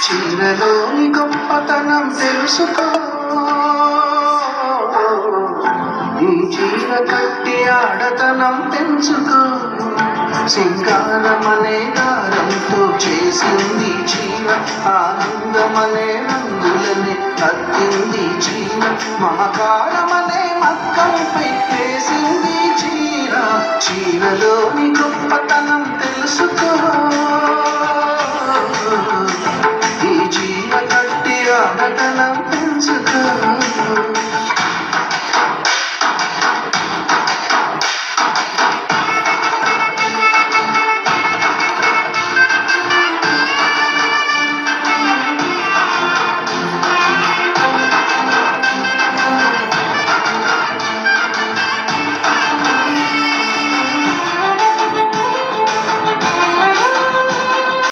చీరలోని గొప్పతనం తెలుసుకో, ఈ చీర కట్టి ఆడతనం పెంచుకో. సింగారమనే దారంతో చేసింది చీర, ఆనందమనే రంగులని అద్దింది చీర, మమకారమనే మక్కంపై వేసింది చీర. చీరలోని గొప్పతనం తెలుసుకో.